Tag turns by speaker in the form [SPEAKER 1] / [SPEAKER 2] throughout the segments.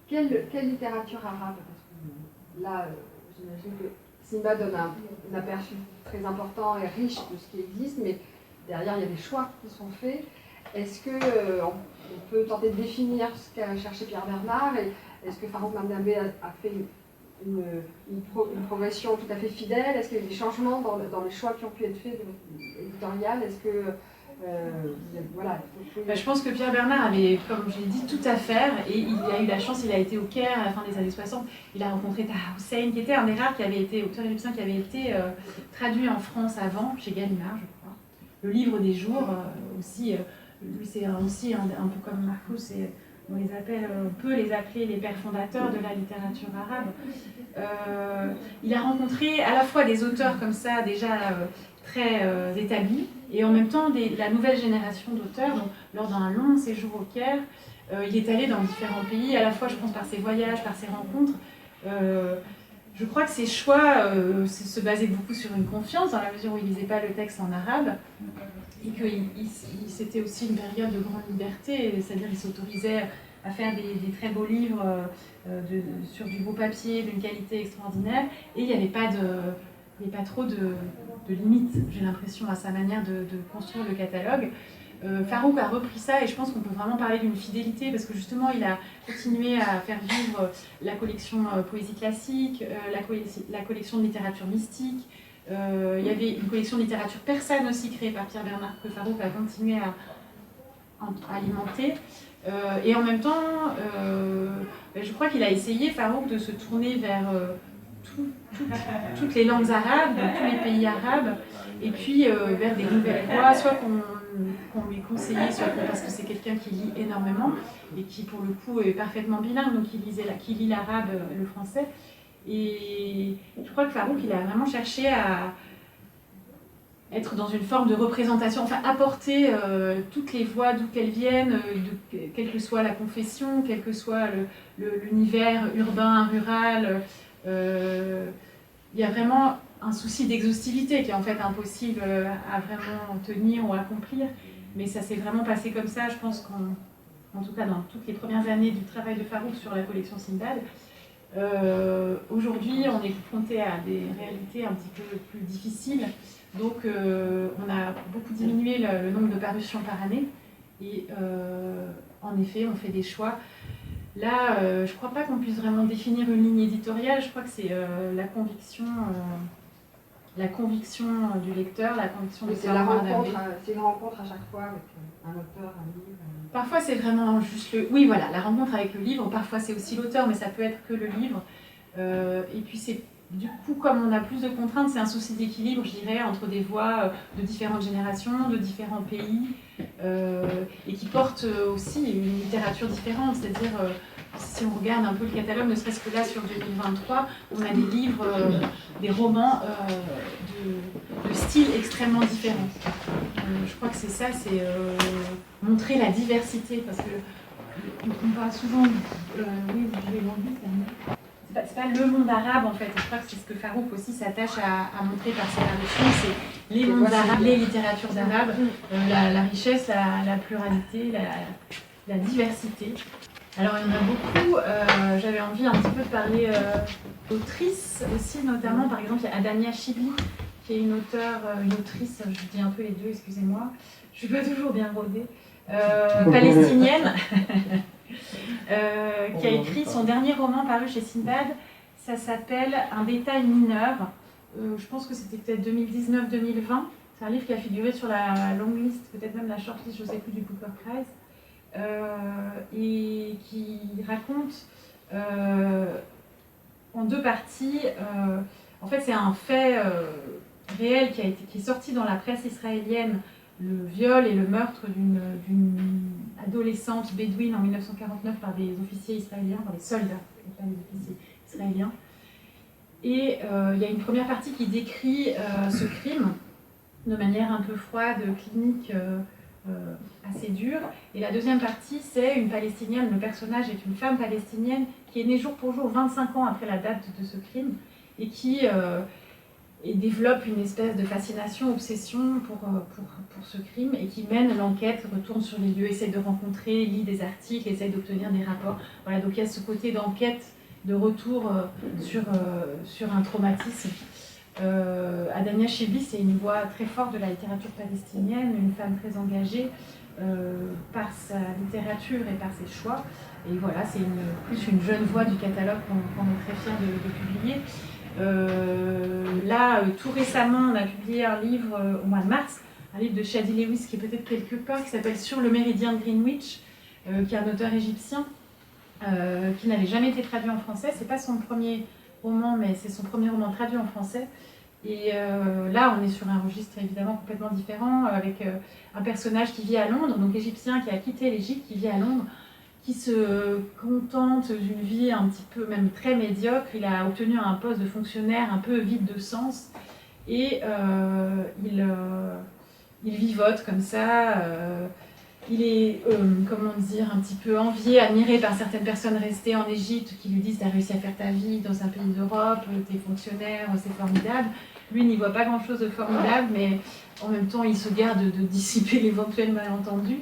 [SPEAKER 1] quelle littérature arabe? Parce que là, j'imagine que Sinbad donne un aperçu très important et riche de ce qui existe, mais derrière, il y a des choix qui sont faits. Est-ce qu'on peut tenter de définir ce qu'a cherché Pierre Bernard, et est-ce que Farouk Mandabé a fait une progression tout à fait fidèle? Est-ce qu'il y a eu des changements dans les choix qui ont pu être faits de votre éditorial? Est-ce que voilà,
[SPEAKER 2] je pense que Pierre Bernard avait, comme je l'ai dit, tout à faire, et il a eu la chance, il a été au Caire à la fin des années 60, il a rencontré Taha Hussein, qui était un des rares qui avait été, auteur égyptien, qui avait été traduit en France avant, chez Gallimard, je crois. Le livre des jours, aussi, lui c'est aussi un peu comme Marcus, on peut les appeler les pères fondateurs de la littérature arabe. Il a rencontré à la fois des auteurs comme ça, déjà très établis, et en même temps la nouvelle génération d'auteurs. Donc, lors d'un long séjour au Caire, il est allé dans différents pays, à la fois je pense par ses voyages, par ses rencontres. Je crois que ses choix se basaient beaucoup sur une confiance, dans la mesure où il ne lisait pas le texte en arabe, et que c'était aussi une période de grande liberté, c'est-à-dire qu'il s'autorisait à faire des très beaux livres sur du beau papier, d'une qualité extraordinaire, et il n'y avait pas trop de limites, j'ai l'impression, à sa manière de construire le catalogue. Farouk a repris ça, et je pense qu'on peut vraiment parler d'une fidélité, parce que justement il a continué à faire vivre la collection poésie classique, la collection de littérature mystique. Il y avait une collection de littérature persane aussi créée par Pierre Bernard, que Farouk a continué à alimenter. Et en même temps, je crois qu'il a essayé, Farouk, de se tourner vers toutes les langues arabes, tous les pays arabes, et puis vers des nouvelles voies, soit qu'on lui conseillait, soit parce que c'est quelqu'un qui lit énormément, et qui pour le coup est parfaitement bilingue, donc qui lit l'arabe, le français. Et je crois que Farouk, il a vraiment cherché à être dans une forme de représentation, enfin apporter toutes les voix d'où qu'elles viennent, quelle que soit la confession, quel que soit l'univers urbain, rural. Il y a vraiment un souci d'exhaustivité qui est en fait impossible à vraiment tenir ou accomplir, mais ça s'est vraiment passé comme ça, je pense qu'en tout cas dans toutes les premières années du travail de Farouk sur la collection Sinbad. Aujourd'hui, on est confronté à des réalités un petit peu plus difficiles, donc on a beaucoup diminué le nombre de parutions par année, et en effet, on fait des choix. Là, je ne crois pas qu'on puisse vraiment définir une ligne éditoriale, je crois que c'est la conviction du lecteur, la conviction de
[SPEAKER 1] c'est une rencontre à chaque fois avec un auteur, un livre.
[SPEAKER 2] Parfois c'est vraiment juste oui voilà, la rencontre avec le livre, parfois c'est aussi l'auteur, mais ça peut être que le livre. Et puis c'est du coup, comme on a plus de contraintes, c'est un souci d'équilibre, je dirais, entre des voix de différentes générations, de différents pays, et qui portent aussi une littérature différente, c'est-à-dire si on regarde un peu le catalogue, ne serait-ce que là sur 2023, on a des livres, des romans de style extrêmement différents. Je crois que c'est ça, c'est montrer la diversité, parce que on parle souvent, oui, je vais c'est pas le monde arabe en fait, et je crois que c'est ce que Farouk aussi s'attache à montrer par ses traductions, c'est les mondes arabes, les littératures arabes, la richesse, la pluralité, la diversité. Alors il y en a beaucoup, j'avais envie un petit peu de parler d'autrices aussi, notamment par exemple il y a Adania Chibi, qui est une autrice, je dis un peu les deux, excusez-moi, je ne suis pas toujours bien rodée, palestinienne, qui a écrit son dernier roman paru chez Sinbad, ça s'appelle Un détail mineur, je pense que c'était peut-être 2019-2020, c'est un livre qui a figuré sur la longue liste, peut-être même la shortlist, je ne sais plus, du Booker Prize. Et qui raconte en deux parties. En fait, c'est un fait réel qui est sorti dans la presse israélienne, le viol et le meurtre d'une adolescente bédouine en 1949 par des officiers israéliens, par des soldats, pas des officiers israéliens. Et il y a une première partie qui décrit ce crime de manière un peu froide, clinique, assez dure. Et la deuxième partie, c'est une Palestinienne, le personnage est une femme palestinienne qui est née jour pour jour 25 ans après la date de ce crime, et qui et développe une espèce de fascination, obsession pour ce crime et qui mène l'enquête, retourne sur les lieux, essaie de rencontrer, lit des articles, essaie d'obtenir des rapports. Voilà, donc il y a ce côté d'enquête, de retour sur un traumatisme. Adania Chebli, c'est une voix très forte de la littérature palestinienne, une femme très engagée par sa littérature et par ses choix. Et voilà, c'est plus une jeune voix du catalogue qu'on est très fiers de publier. Là, tout récemment, on a publié un livre au mois de mars, un livre de Shadi Lewis qui est peut-être quelque part, qui s'appelle Sur le méridien de Greenwich, qui est un auteur égyptien qui n'avait jamais été traduit en français. C'est pas son premier roman, mais c'est son premier roman traduit en français. Et là, on est sur un registre évidemment complètement différent, avec un personnage qui vit à Londres, donc égyptien, qui a quitté l'Égypte, qui vit à Londres, qui se contente d'une vie un petit peu, même très médiocre. Il a obtenu un poste de fonctionnaire un peu vide de sens, et il vivote comme ça. Il est, comment dire, un petit peu envié, admiré par certaines personnes restées en Égypte qui lui disent « T'as réussi à faire ta vie dans un pays d'Europe, t'es fonctionnaire, c'est formidable ». Lui n'y voit pas grand-chose de formidable, mais en même temps, il se garde de dissiper l'éventuel malentendu.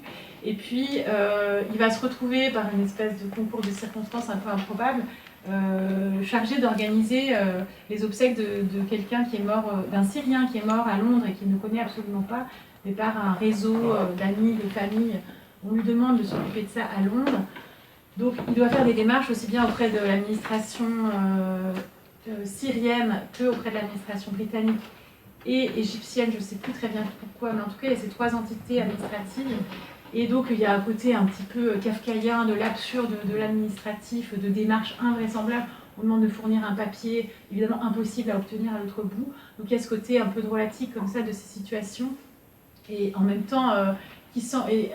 [SPEAKER 2] Et puis, il va se retrouver par une espèce de concours de circonstances un peu improbable, chargé d'organiser les obsèques de quelqu'un qui est mort, d'un Syrien qui est mort à Londres et qu'il ne connaît absolument pas, mais par un réseau d'amis, de famille. On lui demande de s'occuper de ça à Londres. Donc, il doit faire des démarches aussi bien auprès de l'administration syrienne qu'auprès de l'administration britannique et égyptienne. Je ne sais plus très bien pourquoi, mais en tout cas, il y a ces trois entités administratives. Et donc, il y a un côté un petit peu kafkaïen de l'absurde, de l'administratif, de démarches invraisemblables. On demande de fournir un papier, évidemment impossible à obtenir à l'autre bout. Donc, il y a ce côté un peu drôlatique comme ça de ces situations. Et en même temps,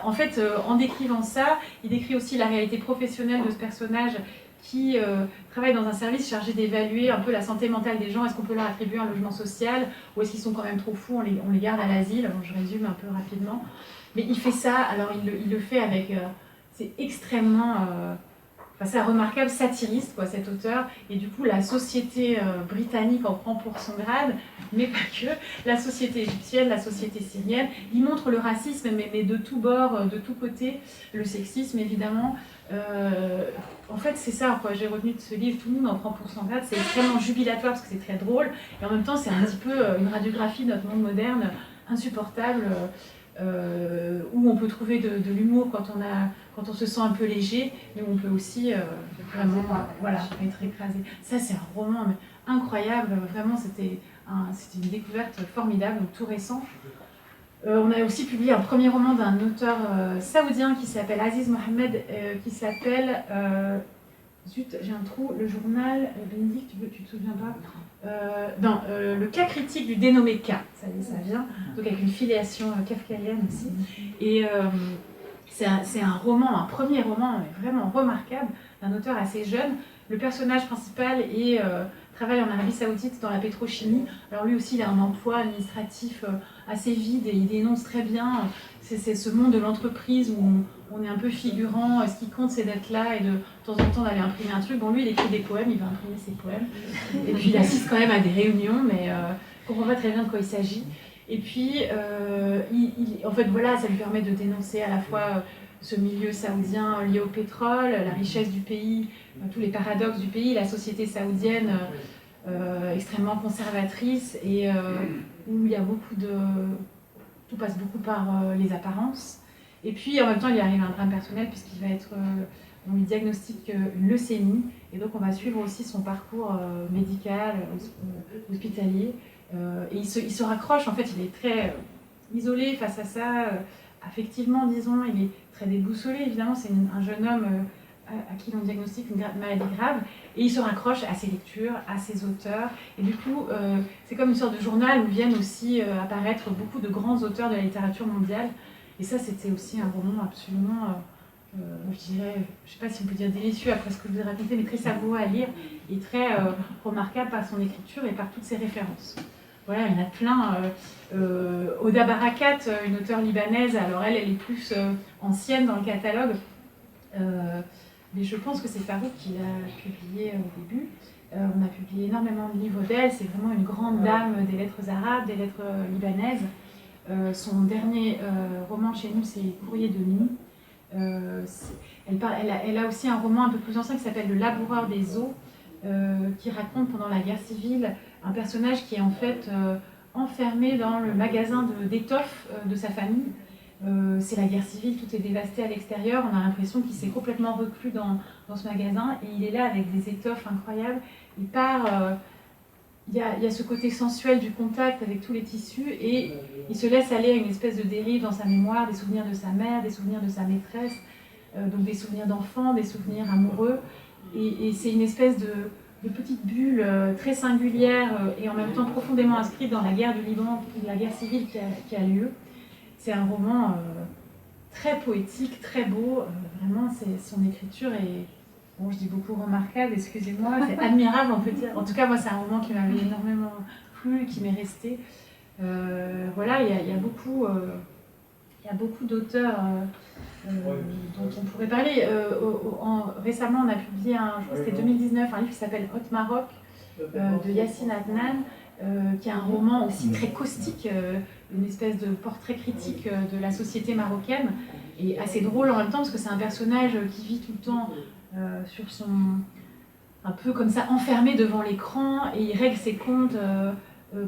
[SPEAKER 2] en fait, en décrivant ça, il décrit aussi la réalité professionnelle de ce personnage qui travaille dans un service chargé d'évaluer un peu la santé mentale des gens. Est-ce qu'on peut leur attribuer un logement social, ou est-ce qu'ils sont quand même trop fous, on les garde à l'asile. Bon, je résume un peu rapidement. Mais il fait ça, alors il le fait avec... c'est extrêmement... c'est un remarquable satiriste, quoi, cet auteur. Et du coup, la société britannique en prend pour son grade, mais pas que. La société égyptienne, la société syrienne. Il montre le racisme, mais de tous bords, de tous côtés. Le sexisme, évidemment. En fait, c'est ça, quoi, j'ai retenu de ce livre. Tout le monde en prend pour son grade. C'est extrêmement jubilatoire parce que c'est très drôle. Et en même temps, c'est un petit peu une radiographie de notre monde moderne, insupportable. Où on peut trouver de l'humour quand on se sent un peu léger, mais on peut aussi vraiment être écrasé. Ça, c'est un roman mais incroyable, vraiment, c'était une découverte formidable, donc tout récent. On a aussi publié un premier roman d'un auteur saoudien qui s'appelle Aziz Mohamed, qui s'appelle... zut, j'ai un trou, le journal, Bénédicte, tu te souviens pas le cas critique du dénommé K, ça vient, donc avec une filiation kafkaïenne aussi. Et c'est un roman, un premier roman vraiment remarquable, d'un auteur assez jeune. Le personnage principal travaille en Arabie Saoudite dans la pétrochimie. Alors lui aussi, il a un emploi administratif assez vide et il dénonce très bien. C'est ce monde de l'entreprise où on est un peu figurant. Ce qui compte, c'est d'être là et de temps en temps d'aller imprimer un truc. Bon, lui, il écrit des poèmes, il va imprimer ses poèmes. Et puis, il assiste quand même à des réunions, mais on ne comprend pas très bien de quoi il s'agit. Et puis, en fait, voilà, ça lui permet de dénoncer à la fois ce milieu saoudien lié au pétrole, la richesse du pays, tous les paradoxes du pays, la société saoudienne extrêmement conservatrice et où il y a beaucoup de... Tout passe beaucoup par les apparences. Et puis, en même temps, il lui arrive un drame personnel puisqu'il va être... on lui diagnostique une leucémie. Et donc, on va suivre aussi son parcours médical, hospitalier. Et il se raccroche. En fait, il est très isolé face à ça. Affectivement, disons, il est très déboussolé. Évidemment, c'est un jeune homme à qui l'on diagnostique une maladie grave. Et il se raccroche à ses lectures, à ses auteurs. Et du coup, c'est comme une sorte de journal où viennent aussi apparaître beaucoup de grands auteurs de la littérature mondiale. Et ça, c'était aussi un roman absolument, je dirais, je ne sais pas si on peut dire délicieux après ce que je vous ai raconté, mais très savoureux à lire et très remarquable par son écriture et par toutes ses références. Voilà, il y en a plein. Oda Barakat, une auteure libanaise, alors elle est plus ancienne dans le catalogue. mais je pense que c'est Farouk qui l'a publié au début. On a publié énormément de livres d'elle, c'est vraiment une grande dame des lettres arabes, des lettres libanaises. Son dernier roman chez nous, c'est Courrier de nuit. Elle a aussi un roman un peu plus ancien qui s'appelle Le laboureur des eaux, qui raconte pendant la guerre civile un personnage qui est en fait enfermé dans le magasin d'étoffes de sa famille. C'est la guerre civile, tout est dévasté à l'extérieur, on a l'impression qu'il s'est complètement reclus dans ce magasin et il est là avec des étoffes incroyables. Il part, il y a ce côté sensuel du contact avec tous les tissus et il se laisse aller à une espèce de dérive dans sa mémoire, des souvenirs de sa mère, des souvenirs de sa maîtresse, donc des souvenirs d'enfants, des souvenirs amoureux. Et c'est une espèce de petite bulle très singulière et en même temps profondément inscrite dans la guerre du Liban, la guerre civile qui a lieu. C'est un roman très poétique, très beau. Vraiment, son écriture est, bon, je dis beaucoup remarquable, excusez-moi, c'est admirable, on peut dire. En tout cas, moi, c'est un roman qui m'avait énormément plu, qui m'est resté. Voilà, il y a beaucoup d'auteurs dont on pourrait parler. Récemment, on a publié, je crois que c'était 2019, un livre qui s'appelle Hot Maroc de Yassine Adnan, qui est un roman aussi très caustique, une espèce de portrait critique de la société marocaine, et assez drôle en même temps, parce que c'est un personnage qui vit tout le temps un peu comme ça, enfermé devant l'écran, et il règle ses comptes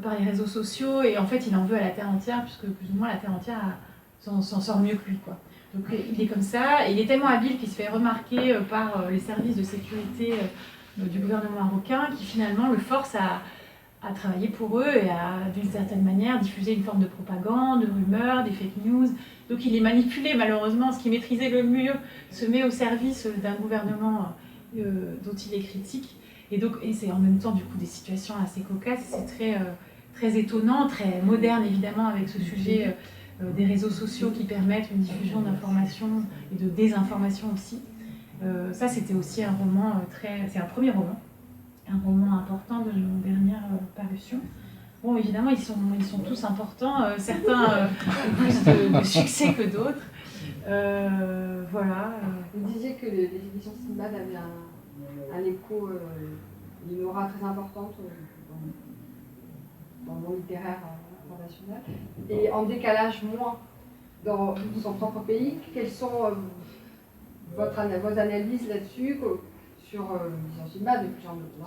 [SPEAKER 2] par les réseaux sociaux, et en fait il en veut à la terre entière, puisque plus ou moins la terre entière s'en sort mieux que lui, quoi. Donc il est comme ça, et il est tellement habile qu'il se fait remarquer par les services de sécurité du gouvernement marocain, qui finalement le force à travailler pour eux et à, d'une certaine manière, diffuser une forme de propagande, de rumeurs, des fake news. Donc il est manipulé, malheureusement, ce qu'il maîtrisait le mieux se met au service d'un gouvernement dont il est critique. Et c'est en même temps, du coup, des situations assez cocasses. C'est très étonnant, très moderne, évidemment, avec ce sujet des réseaux sociaux qui permettent une diffusion d'informations et de désinformation aussi. Ça, c'était aussi un roman c'est un premier roman. Un roman important de nos dernières parutions. Bon, évidemment, ils sont tous importants. Certains ont plus de succès que d'autres. Voilà.
[SPEAKER 1] Vous disiez que les éditions Simbad avaient un écho, une aura très importante dans le monde littéraire international, et en décalage moins dans son propre pays. Quelles sont vos analyses là-dessus sur Simbad,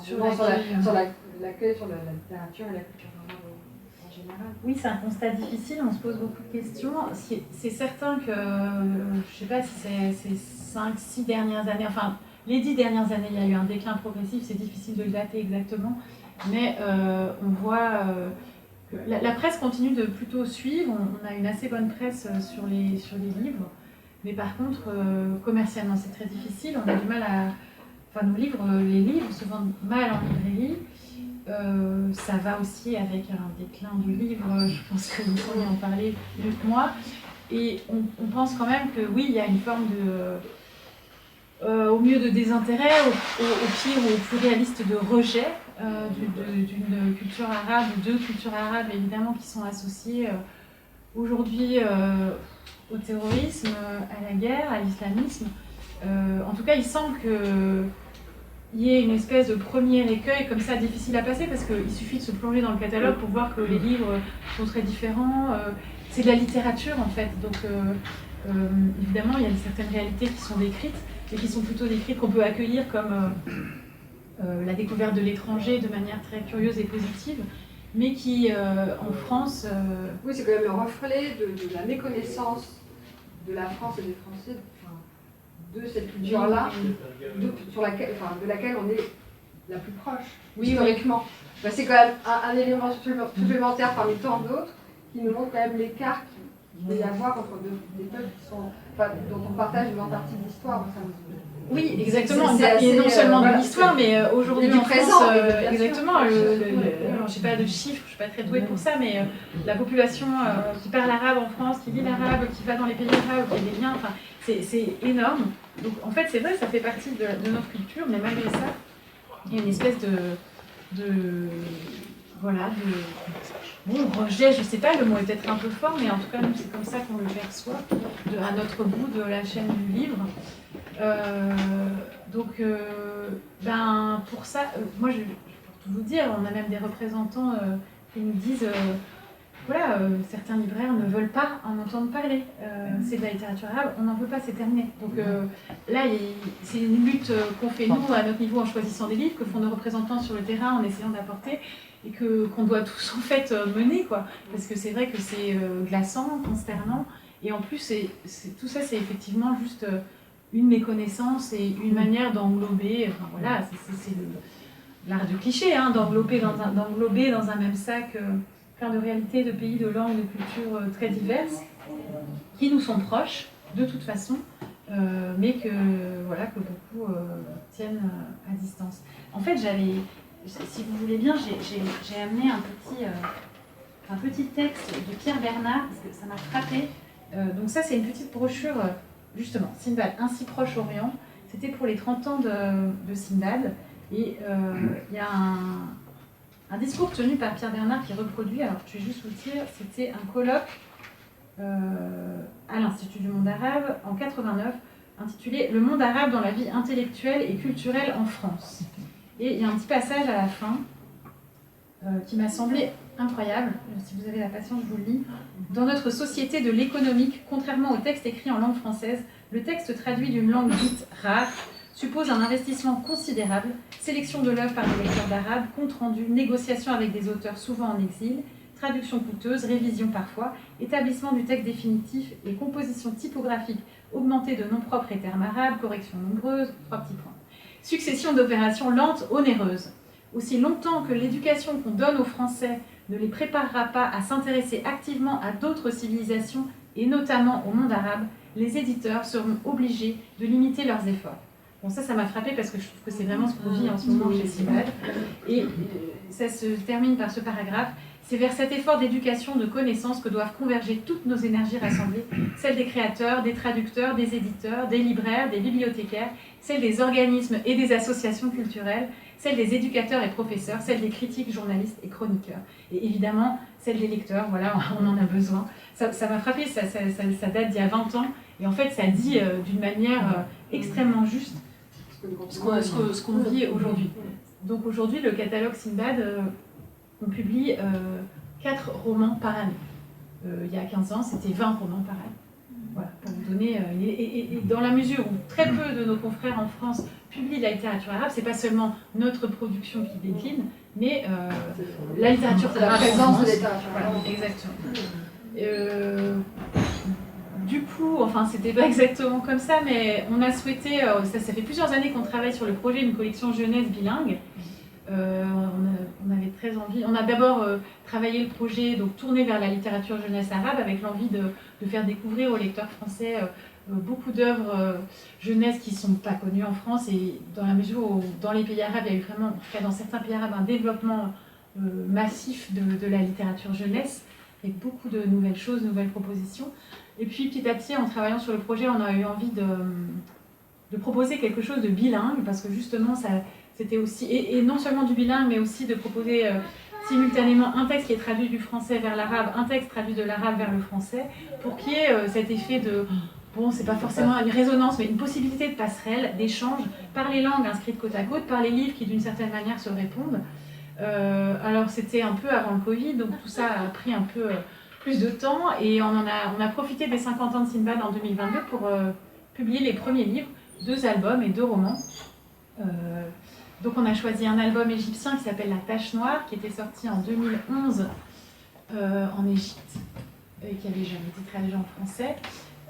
[SPEAKER 1] sur l'accueil, sur la littérature et la culture arabe en général?
[SPEAKER 2] Oui, c'est un constat difficile, on se pose beaucoup de questions. C'est certain que, je ne sais pas si c'est ces 5-6 dernières années, enfin les 10 dernières années, il y a eu un déclin progressif, c'est difficile de le dater exactement, mais on voit que la presse continue de plutôt suivre, on a une assez bonne presse sur les livres, mais par contre, commercialement c'est très difficile, on a du mal à... Enfin, les livres se vendent mal en librairie. Ça va aussi avec un déclin du livre, je pense que vous pourriez en parler mieux que moi. Et on pense quand même que oui, il y a une forme au mieux de désintérêt, au pire ou au plus réaliste de rejet d'une culture arabe, ou deux cultures arabes évidemment qui sont associées aujourd'hui au terrorisme, à la guerre, à l'islamisme. En tout cas, il semble qu'il y ait une espèce de premier écueil comme ça difficile à passer, parce qu'il suffit de se plonger dans le catalogue pour voir que les livres sont très différents. C'est de la littérature en fait, donc évidemment il y a certaines réalités qui sont décrites, mais qui sont plutôt décrites qu'on peut accueillir comme la découverte de l'étranger de manière très curieuse et positive, mais qui en France...
[SPEAKER 1] Oui, c'est quand même le reflet de la méconnaissance de la France et des Français, de cette culture-là, de laquelle on est la plus proche, historiquement. Oui. Ben, c'est quand même un élément supplémentaire parmi tant d'autres qui nous montre quand même l'écart qu'il peut y avoir entre des peuples dont on partage une grande partie de l'histoire.
[SPEAKER 2] Oui, exactement. Et non seulement de l'histoire, mais aujourd'hui en France, exactement. Je ne sais pas de chiffres, je ne suis pas très douée pour ça, mais la population qui parle arabe en France, qui lit l'arabe, qui va dans les pays arabes, qui a des liens, enfin, c'est énorme. Donc en fait, c'est vrai, ça fait partie de notre culture, mais malgré ça, il y a une espèce rejet, je ne sais pas, le mot est peut-être un peu fort, mais en tout cas, nous, c'est comme ça qu'on le perçoit, à notre bout de la chaîne du livre. Ben, pour ça, moi, pour tout vous dire, on a même des représentants qui nous disent voilà, certains libraires ne veulent pas en entendre parler. C'est de la littérature arabe, on n'en veut pas, c'est terminé. Donc là, c'est une lutte qu'on fait nous à notre niveau en choisissant des livres, que font nos représentants sur le terrain en essayant d'apporter, et qu'on doit tous en fait mener, quoi. Parce que c'est vrai que c'est glaçant, consternant, et en plus, tout ça, c'est effectivement juste une méconnaissance et une manière d'englober, enfin voilà, c'est l'art du cliché, hein, d'englober dans un même sac plein de réalités, de pays, de langues, de cultures très diverses, qui nous sont proches, de toute façon, mais que beaucoup tiennent à distance. En fait, si vous voulez bien, j'ai amené un petit texte de Pierre Bernard, parce que ça m'a frappé. Donc ça, c'est une petite brochure, justement, Sinbad, Ainsi proche Orient. C'était pour les 30 ans de Sinbad. Et il y a un discours tenu par Pierre Bernard qui est reproduit. Alors, je vais juste vous dire, c'était un colloque à l'Institut du monde arabe en 89, intitulé « Le monde arabe dans la vie intellectuelle et culturelle en France ». Et il y a un petit passage à la fin qui m'a semblé incroyable. Si vous avez la patience, je vous le lis. « Dans notre société de l'économique, contrairement au texte écrit en langue française, le texte traduit d'une langue dite rare suppose un investissement considérable, sélection de l'œuvre par des lecteurs d'arabe, compte rendu, négociation avec des auteurs souvent en exil, traduction coûteuse, révision parfois, établissement du texte définitif et composition typographique augmentée de noms propres et termes arabes, corrections nombreuses, 3 petits points. Succession d'opérations lentes, onéreuses. Aussi longtemps que l'éducation qu'on donne aux Français ne les préparera pas à s'intéresser activement à d'autres civilisations et notamment au monde arabe, les éditeurs seront obligés de limiter leurs efforts. Bon, ça m'a frappé parce que je trouve que c'est vraiment ce qu'on vit en ce moment chez Sinbad. Et ça se termine par ce paragraphe. C'est vers cet effort d'éducation, de connaissance que doivent converger toutes nos énergies rassemblées, celles des créateurs, des traducteurs, des éditeurs, des libraires, des bibliothécaires, celles des organismes et des associations culturelles, celles des éducateurs et professeurs, celles des critiques, journalistes et chroniqueurs. Et évidemment, celles des lecteurs, voilà, on en a besoin. Ça m'a frappé, ça date d'il y a 20 ans. Et en fait, ça dit d'une manière extrêmement juste ce qu'on vit aujourd'hui. Donc aujourd'hui, le catalogue Sinbad, on publie 4 romans par année. Il y a 15 ans, c'était 20 romans par année. Voilà, pour vous donner... et dans la mesure où très peu de nos confrères en France publient de la littérature arabe, c'est pas seulement notre production qui décline, mais la littérature arabe.
[SPEAKER 1] La présence de la littérature arabe.
[SPEAKER 2] Voilà, exactement. Du coup, enfin, c'était pas exactement comme ça, mais on a souhaité, ça fait plusieurs années qu'on travaille sur le projet d'une collection jeunesse bilingue. On avait très envie. On a d'abord travaillé le projet, donc tourné vers la littérature jeunesse arabe, avec l'envie de faire découvrir aux lecteurs français beaucoup d'œuvres jeunesse qui ne sont pas connues en France. Et dans la mesure où, dans les pays arabes, il y a eu vraiment, en tout cas dans certains pays arabes, un développement massif de la littérature jeunesse, avec beaucoup de nouvelles choses, nouvelles propositions. Et puis petit à petit, en travaillant sur le projet, on a eu envie de proposer quelque chose de bilingue, parce que justement, c'était aussi, et non seulement du bilingue, mais aussi de proposer simultanément un texte qui est traduit du français vers l'arabe, un texte traduit de l'arabe vers le français, pour qu'il y ait cet effet de, bon, c'est pas forcément une résonance, mais une possibilité de passerelle, d'échange, par les langues inscrites côte à côte, par les livres qui d'une certaine manière se répondent. Alors c'était un peu avant le Covid, donc tout ça a pris un peu plus de temps, et on a profité des 50 ans de Sinbad en 2022 pour publier les premiers livres, 2 albums et 2 romans. Donc on a choisi un album égyptien qui s'appelle La Tache Noire, qui était sorti en 2011 en Égypte, et qui avait jamais été traduit en français.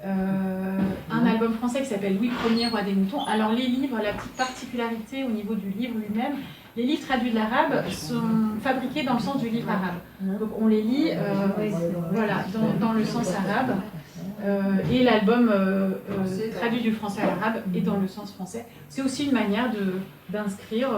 [SPEAKER 2] Un album français qui s'appelle Louis Ier, Roi des Moutons. Alors les livres, la petite particularité au niveau du livre lui-même, les livres traduits de l'arabe sont fabriqués dans le sens du livre arabe. Donc on les lit voilà, dans le sens arabe. Et l'album traduit du français à l'arabe est dans le sens français. C'est aussi une manière d'inscrire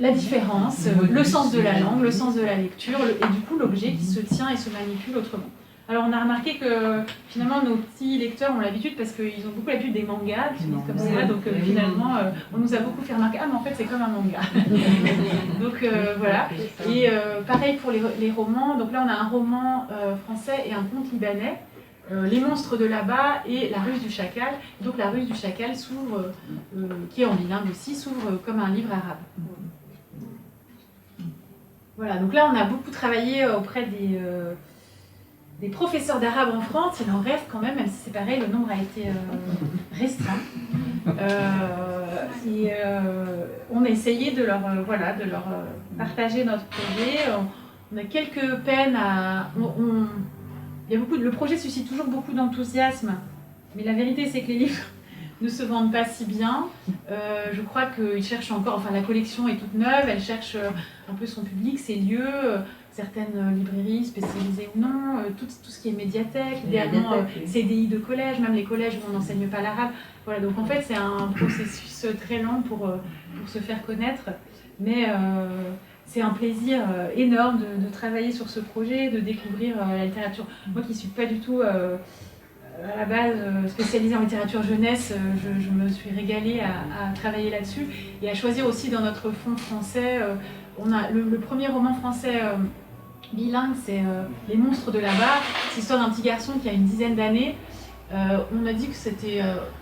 [SPEAKER 2] la différence, le sens de la langue, le sens de la lecture, et du coup l'objet qui se tient et se manipule autrement. Alors on a remarqué que finalement nos petits lecteurs ont l'habitude, parce qu'ils ont beaucoup l'habitude des mangas qui sont comme ça, donc finalement on nous a beaucoup fait remarquer, ah mais en fait c'est comme un manga. Donc voilà. Et pareil pour les romans, donc là on a un roman français et un conte libanais. Les monstres de là-bas et La ruse du chacal. Donc La ruse du chacal s'ouvre, qui est en bilingue aussi, s'ouvre comme un livre arabe. Voilà, donc là on a beaucoup travaillé auprès des professeurs d'arabe en France. Il en reste quand même si c'est pareil, le nombre a été restreint. On a essayé de leur partager notre projet. On a quelques peines à... le projet suscite toujours beaucoup d'enthousiasme, mais la vérité c'est que les livres ne se vendent pas si bien. Je crois qu'ils cherchent encore, enfin la collection est toute neuve, elle cherche un peu son public, ses lieux, certaines librairies spécialisées ou non, tout ce qui est médiathèque, idéalement CDI de collège, même les collèges où on n'enseigne pas l'arabe. Voilà, donc en fait c'est un processus très lent pour se faire connaître, mais c'est un plaisir énorme de travailler sur ce projet, de découvrir la littérature. Moi qui ne suis pas du tout à la base spécialisée en littérature jeunesse, je me suis régalée à travailler là-dessus et à choisir aussi dans notre fonds français. On a le premier roman français bilingue, c'est Les monstres de là-bas. C'est l'histoire d'un petit garçon qui a une dizaine d'années. On a dit que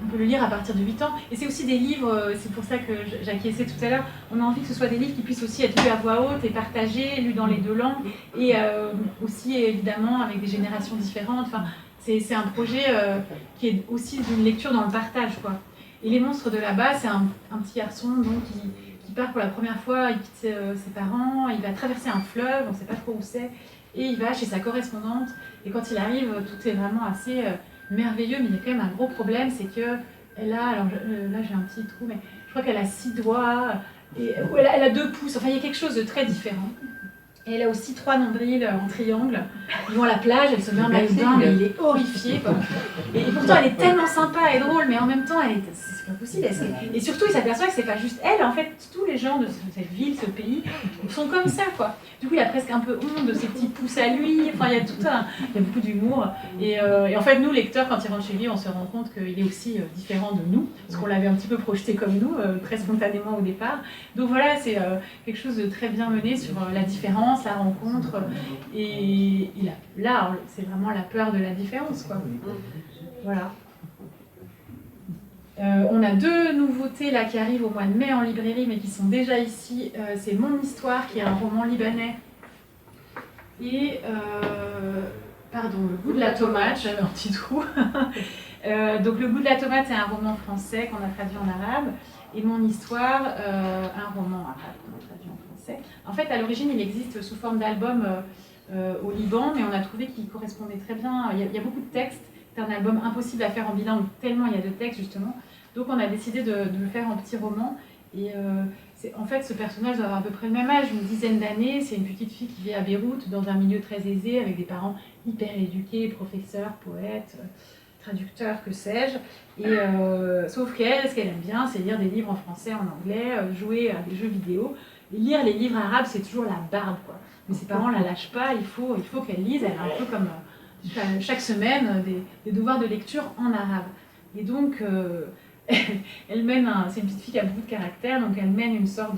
[SPEAKER 2] on peut le lire à partir de 8 ans. Et c'est aussi des livres, c'est pour ça que j'acquiesçais tout à l'heure, on a envie que ce soit des livres qui puissent aussi être lus à voix haute et partagés, lus dans les deux langues, et aussi évidemment avec des générations différentes. Enfin, c'est un projet qui est aussi d'une lecture dans le partage, quoi. Et Les monstres de là-bas, c'est un petit garçon donc, qui part pour la première fois, il quitte ses parents, il va traverser un fleuve, on ne sait pas trop où c'est, et il va chez sa correspondante. Et quand il arrive, tout est vraiment assez merveilleux, mais il y a quand même un gros problème, c'est qu'elle a, alors là j'ai un petit trou, mais je crois qu'elle a 6 doigts, et elle a 2 pouces, enfin il y a quelque chose de très différent. Et elle a aussi 3 nombrils en triangle. Ils vont à la plage, elle se met un maillot de bain, mais il est horrifié, quoi. Et pourtant, elle est tellement sympa et drôle, mais en même temps, c'est pas possible. Et surtout, il s'aperçoit que c'est pas juste elle, en fait, tous les gens de cette ville, ce pays, sont comme ça, quoi. Du coup, il a presque un peu honte de ses petits pouces à lui. Enfin, il y a beaucoup d'humour. Et en fait, nous, lecteurs, quand il rentre chez lui, on se rend compte qu'il est aussi différent de nous, parce qu'on l'avait un petit peu projeté comme nous, très spontanément au départ. Donc voilà, c'est quelque chose de très bien mené sur la différence, la rencontre, et là, c'est vraiment la peur de la différence, quoi. Voilà. On a 2 nouveautés là qui arrivent au mois de mai en librairie, mais qui sont déjà ici. C'est Mon Histoire, qui est un roman libanais, et Le Goût de la tomate, j'avais un petit trou. Donc Le Goût de la tomate, c'est un roman français qu'on a traduit en arabe, et Mon Histoire, un roman arabe qu'on a traduit en français. En fait, à l'origine, il existe sous forme d'album au Liban, mais on a trouvé qu'il correspondait très bien. Il y a beaucoup de textes. C'est un album impossible à faire en bilingue, tellement il y a de textes, justement. Donc on a décidé de le faire en petit roman. Et en fait, ce personnage doit avoir à peu près le même âge, une dizaine d'années. C'est une petite fille qui vit à Beyrouth, dans un milieu très aisé, avec des parents hyper éduqués, professeurs, poètes, traducteurs, que sais-je. Et sauf qu'elle, ce qu'elle aime bien, c'est lire des livres en français, en anglais, jouer à des jeux vidéo. Et lire les livres arabes, c'est toujours la barbe, quoi. Mais ses parents ne la lâchent pas, il faut qu'elle lise. Elle a un peu comme chaque semaine des devoirs de lecture en arabe. Et donc, elle mène, c'est une petite fille qui a beaucoup de caractère, donc elle mène une sorte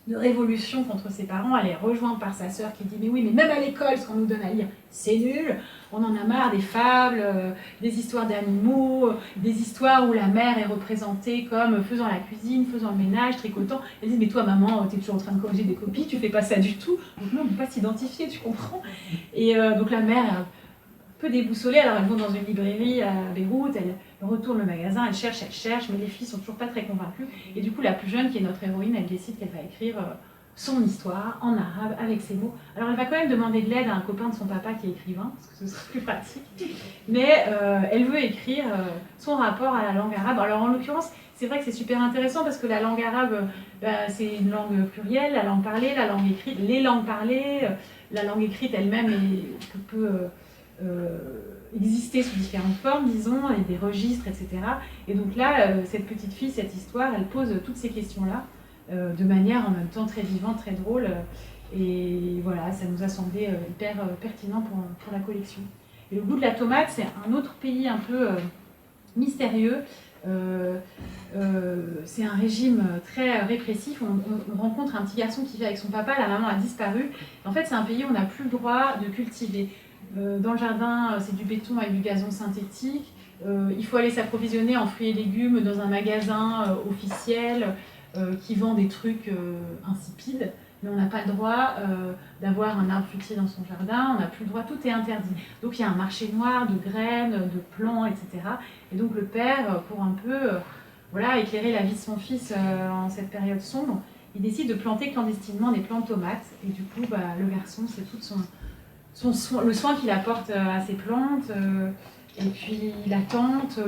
[SPEAKER 2] de révolution contre ses parents. Elle est rejointe par sa sœur qui dit « Mais oui, mais même à l'école, ce qu'on nous donne à lire, c'est nul. On en a marre des fables, des histoires d'animaux, des histoires où la mère est représentée comme faisant la cuisine, faisant le ménage, tricotant. » Elle dit « Mais toi, maman, t'es toujours en train de corriger des copies, tu fais pas ça du tout. Donc non, on ne peut pas s'identifier, tu comprends ?» Et donc la mère est un peu déboussolée. Alors elles vont dans une librairie à Beyrouth, elle retourne le magasin, elle cherche, mais les filles sont toujours pas très convaincues. Et du coup, la plus jeune, qui est notre héroïne, elle décide qu'elle va écrire son histoire en arabe avec ses mots. Alors elle va quand même demander de l'aide à un copain de son papa qui est écrivain, parce que ce serait plus pratique. Mais elle veut écrire son rapport à la langue arabe. Alors en l'occurrence, c'est vrai que c'est super intéressant parce que la langue arabe, c'est une langue plurielle, la langue parlée, la langue écrite, les langues parlées, la langue écrite elle-même peut exister sous différentes formes, disons, et des registres, etc. Et donc là, cette petite fille, cette histoire, elle pose toutes ces questions-là de manière en même temps très vivante, très drôle. Et voilà, ça nous a semblé hyper pertinent pour la collection. Et Le Goût de la tomate, c'est un autre pays un peu mystérieux. C'est un régime très répressif. On rencontre un petit garçon qui vit avec son papa, la maman a disparu. En fait, c'est un pays où on n'a plus le droit de cultiver Dans le jardin, c'est du béton avec du gazon synthétique. Il faut aller s'approvisionner en fruits et légumes dans un magasin officiel qui vend des trucs insipides. Mais on n'a pas le droit d'avoir un arbre fruitier dans son jardin, on n'a plus le droit, tout est interdit. Donc il y a un marché noir de graines, de plants, etc. Et donc le père, pour un peu voilà, éclairer la vie de son fils en cette période sombre, il décide de planter clandestinement des plants de tomates. Et du coup, le garçon, c'est tout le soin qu'il apporte à ses plantes. Et puis la tente,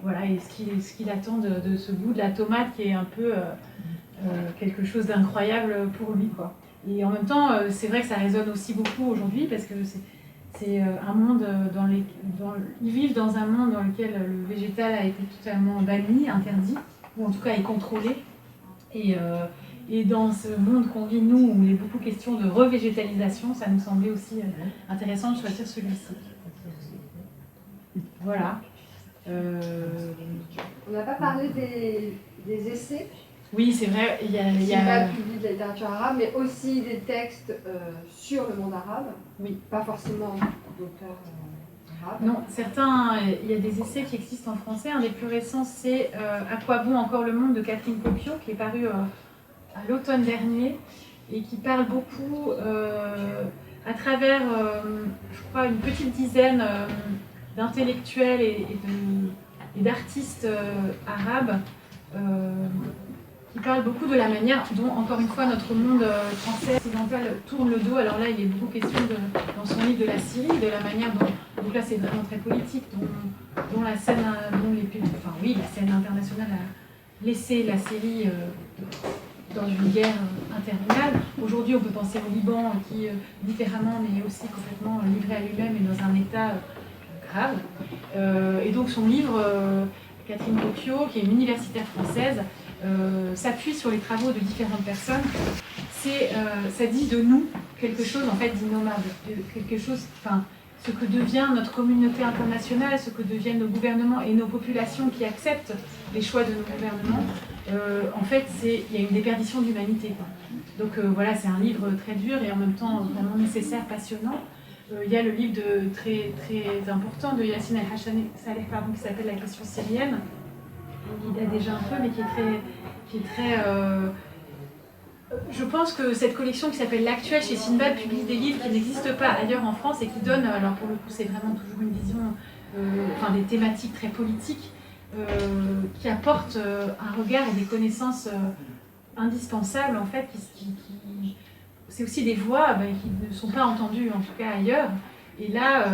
[SPEAKER 2] voilà, et ce qu'il attend de ce goût de la tomate qui est un peu quelque chose d'incroyable pour lui, quoi. Et en même temps, c'est vrai que ça résonne aussi beaucoup aujourd'hui parce que c'est un monde ils vivent dans un monde dans lequel le végétal a été totalement banni, interdit, ou en tout cas est contrôlé. Et dans ce monde qu'on vit, nous, où il est beaucoup question de revégétalisation, ça nous semblait aussi intéressant de choisir celui-ci. Voilà.
[SPEAKER 1] On n'a pas parlé des essais.
[SPEAKER 2] Oui, c'est vrai.
[SPEAKER 1] Sinbad publie de la littérature arabe, mais aussi des textes sur le monde arabe.
[SPEAKER 2] Oui.
[SPEAKER 1] Pas forcément d'auteurs arabes.
[SPEAKER 2] Non, certains. Il y a des essais qui existent en français. Un des plus récents, c'est À quoi bon encore le monde de Catherine Cocchio, qui est paru à l'automne dernier et qui parle beaucoup à travers, je crois, une petite dizaine d'intellectuels et d'artistes arabes qui parlent beaucoup de la manière dont, encore une fois, notre monde français occidental tourne le dos. Alors là, il est beaucoup question, dans son livre, de la Syrie, de la manière dont, donc là c'est vraiment très politique, dont la scène, la scène internationale a laissé la Syrie dans une guerre interminable. Aujourd'hui, on peut penser au Liban qui, différemment, mais aussi complètement livré à lui-même et dans un état grave. Et donc son livre, Catherine Cocchio, qui est une universitaire française, s'appuie sur les travaux de différentes personnes. Ça dit de nous quelque chose en fait d'innommable, quelque chose, ce que devient notre communauté internationale, ce que deviennent nos gouvernements et nos populations qui acceptent les choix de nos gouvernements. En fait, il y a une déperdition d'humanité. Donc voilà, c'est un livre très dur et en même temps vraiment nécessaire, passionnant. Il y a le livre très, très important de Yassine El-Hachani Saleh, qui s'appelle La question syrienne. Il a déjà un peu, mais qui est très je pense que cette collection qui s'appelle L'Actuel chez Sinbad publie des livres qui n'existent pas ailleurs en France et qui donnent, alors pour le coup c'est vraiment toujours une vision, des thématiques très politiques, qui apportent un regard et des connaissances indispensables en fait, c'est aussi des voix qui ne sont pas entendues en tout cas ailleurs. Et là,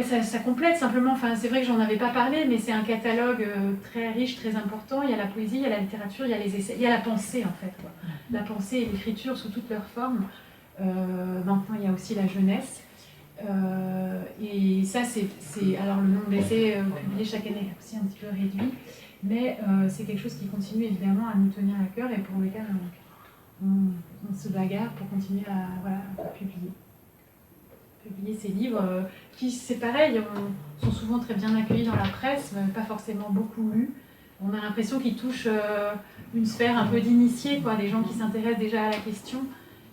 [SPEAKER 2] ça complète simplement, c'est vrai que j'en avais pas parlé, mais c'est un catalogue très riche, très important. Il y a la poésie, il y a la littérature, il y a les essais, il y a la pensée en fait, quoi. La pensée et l'écriture sous toutes leurs formes. Maintenant, il y a aussi la jeunesse. Et ça, alors le nombre d'essais publiés chaque année est aussi un petit peu réduit, mais c'est quelque chose qui continue évidemment à nous tenir à cœur et pour lequel on se bagarre pour continuer à publier ces livres qui, c'est pareil, sont souvent très bien accueillis dans la presse, mais pas forcément beaucoup lus. On a l'impression qu'ils touchent une sphère un peu d'initiés, des gens qui s'intéressent déjà à la question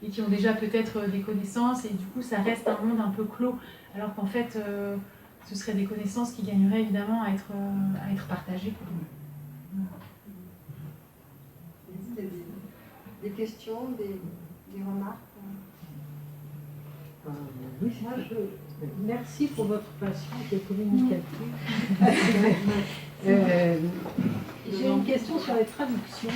[SPEAKER 2] et qui ont déjà peut-être des connaissances, et du coup ça reste un monde un peu clos, alors qu'en fait ce seraient des connaissances qui gagneraient évidemment à être partagées.
[SPEAKER 1] Des questions, des remarques?
[SPEAKER 3] Oui, merci pour votre patience et communicative. J'ai une question sur les traductions.